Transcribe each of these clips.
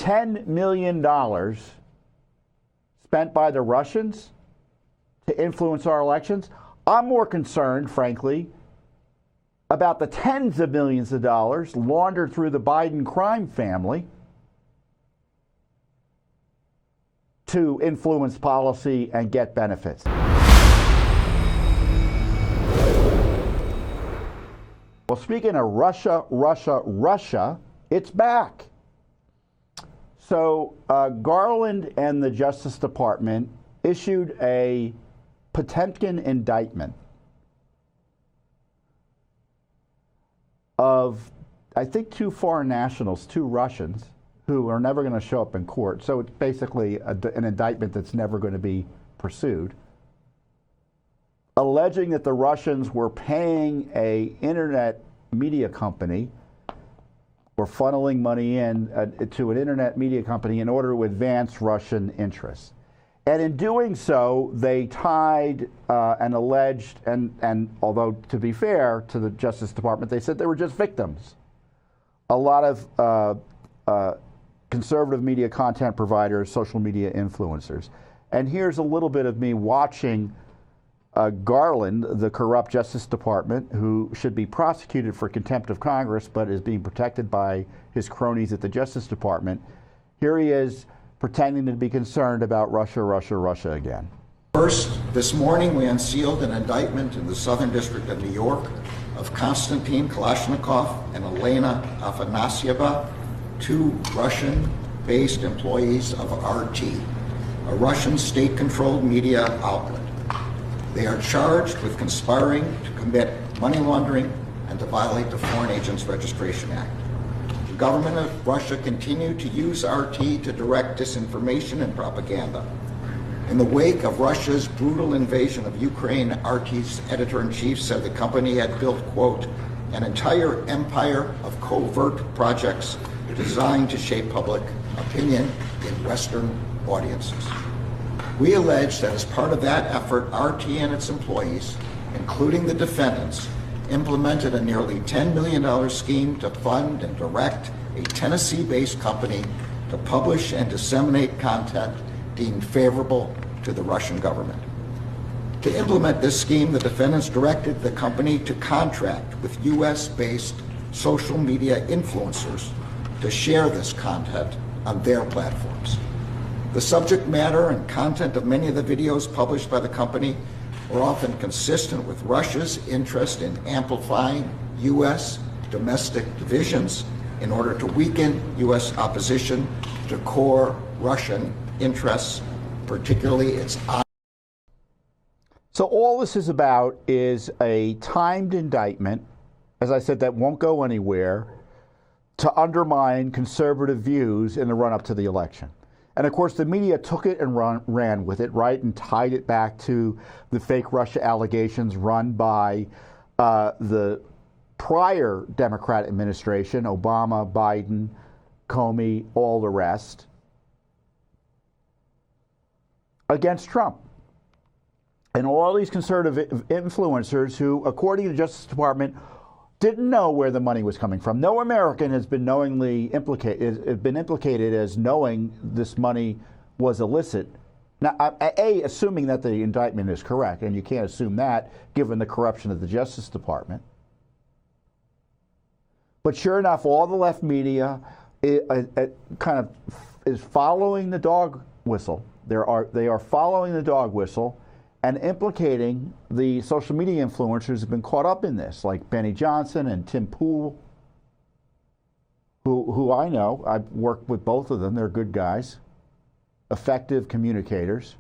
$10 million spent by the Russians to influence our elections. I'm more concerned, frankly, about the tens of millions of dollars laundered through the Biden crime family to influence policy and get benefits. Well, speaking of Russia, it's back. So Garland and the Justice Department issued a Potemkin indictment of, I think, 2 foreign nationals, 2 Russians, who are never going to show up in court. So it's basically an indictment that's never going to be pursued, alleging that the Russians were paying an internet media company, were funneling money in to an internet media company in order to advance Russian interests. And in doing so, they tied and alleged, and although to be fair to the Justice Department, they said they were just victims. A lot of conservative media content providers, social media influencers. And here's a little bit of me watching Garland, the corrupt Justice Department, who should be prosecuted for contempt of Congress, but is being protected by his cronies at the Justice Department. Here he is pretending to be concerned about Russia again. First, this morning we unsealed an indictment in the Southern District of New York of Konstantin Kalashnikov and Elena Afanasieva, 2 Russian-based employees of RT, a Russian state-controlled media outlet. They are charged with conspiring to commit money laundering and to violate the Foreign Agents Registration Act. The government of Russia continued to use RT to direct disinformation and propaganda. In the wake of Russia's brutal invasion of Ukraine, RT's editor-in-chief said the company had built, quote, an entire empire of covert projects designed to shape public opinion in Western audiences. We allege that as part of that effort, RT and its employees, including the defendants, implemented a nearly $10 million scheme to fund and direct a Tennessee-based company to publish and disseminate content deemed favorable to the Russian government. To implement this scheme, the defendants directed the company to contract with US-based social media influencers to share this content on their platforms. The subject matter and content of many of the videos published by the company were often consistent with Russia's interest in amplifying US domestic divisions in order to weaken US opposition to core Russian interests, particularly its. So all this is about is a timed indictment, as I said, that won't go anywhere, to undermine conservative views in the run-up to the election. And of course, the media took it and ran with it, right, and tied it back to the fake Russia allegations run by the prior Democrat administration, Obama, Biden, Comey, all the rest, against Trump. And all these conservative influencers who, according to the Justice Department, didn't know where the money was coming from. No American has been knowingly implicated as knowing this money was illicit. Now, assuming that the indictment is correct, and you can't assume that given the corruption of the Justice Department. But sure enough, all the left media kind of is following the dog whistle. They are following the dog whistle and implicating the social media influencers who have been caught up in this, like Benny Johnson and Tim Pool, who I know. I've worked with both of them. They're good guys, effective communicators.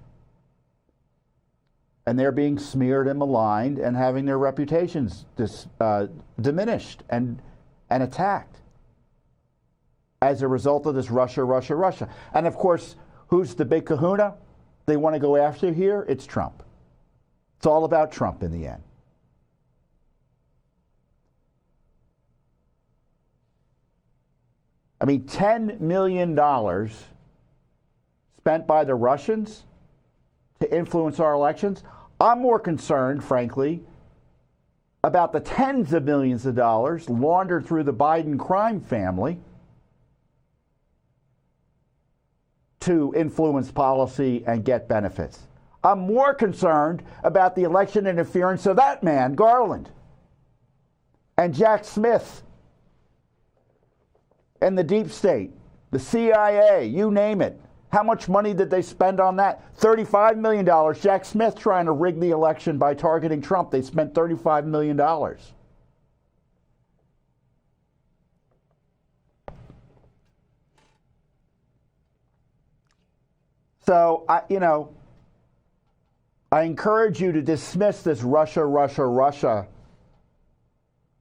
And they're being smeared and maligned and having their reputations diminished and attacked as a result of this Russia. And of course, who's the big kahuna they want to go after here? It's Trump. It's all about Trump in the end. I mean, $10 million spent by the Russians to influence our elections. I'm more concerned, frankly, about the tens of millions of dollars laundered through the Biden crime family to influence policy and get benefits. I'm more concerned about the election interference of that man, Garland, and Jack Smith, and the deep state, the CIA, you name it. How much money did they spend on that? $35 million. Jack Smith trying to rig the election by targeting Trump. They spent $35 million. So, I encourage you to dismiss this Russia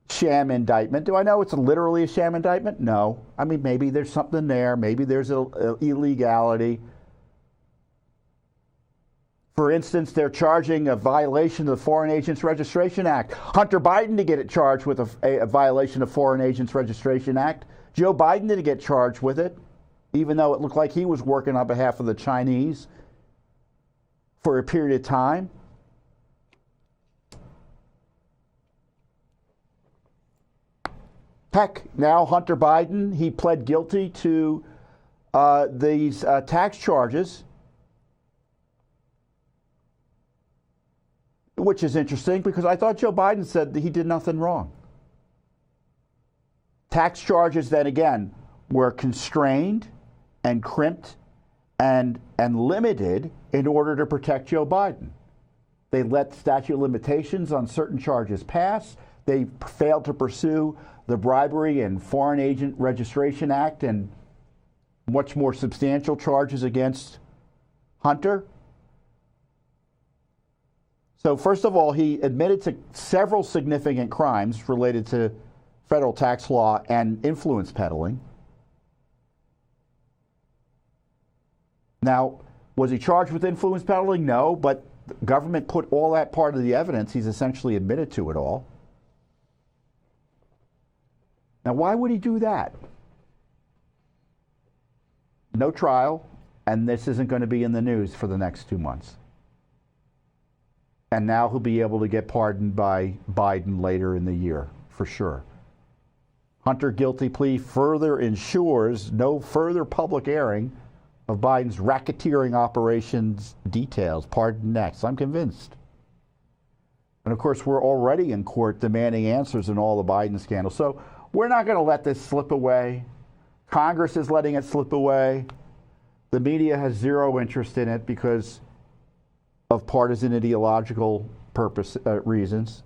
sham indictment. Do I know it's literally a sham indictment? No. I mean, maybe there's something there. Maybe there's an illegality. For instance, they're charging a violation of the Foreign Agents Registration Act. Hunter Biden to get it charged with a violation of Foreign Agents Registration Act. Joe Biden didn't get charged with it, even though it looked like he was working on behalf of the Chinese for a period of time. Heck, now Hunter Biden, he pled guilty to these tax charges, which is interesting because I thought Joe Biden said that he did nothing wrong. Tax charges that, again, were constrained and crimped and limited in order to protect Joe Biden. They let statute of limitations on certain charges pass. They failed to pursue the Bribery and Foreign Agent Registration Act and much more substantial charges against Hunter. So first of all, he admitted to several significant crimes related to federal tax law and influence peddling. Now, was he charged with influence peddling? No, but the government put all that part of the evidence. He's essentially admitted to it all. Now, why would he do that? No trial, and this isn't going to be in the news for the next 2 months. And now he'll be able to get pardoned by Biden later in the year, for sure. Hunter guilty plea further ensures no further public airing of Biden's racketeering operations details. Pardon next. I'm convinced. And of course, we're already in court demanding answers in all the Biden scandals. So we're not going to let this slip away. Congress is letting it slip away. The media has zero interest in it because of partisan ideological reasons.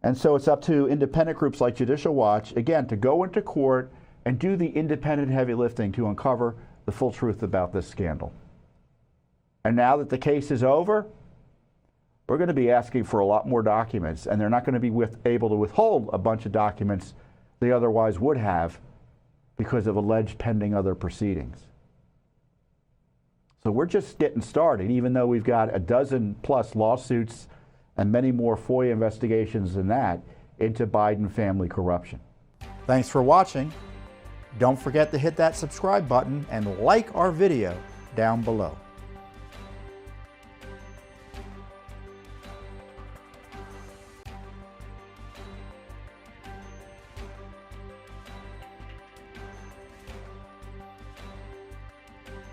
And so it's up to independent groups like Judicial Watch, again, to go into court and do the independent heavy lifting to uncover the full truth about this scandal. And now that the case is over, we're going to be asking for a lot more documents, and they're not going to be able to withhold a bunch of documents they otherwise would have because of alleged pending other proceedings. So we're just getting started, even though we've got a dozen plus lawsuits and many more FOIA investigations than that into Biden family corruption. Thanks for watching. Don't forget to hit that subscribe button and like our video down below.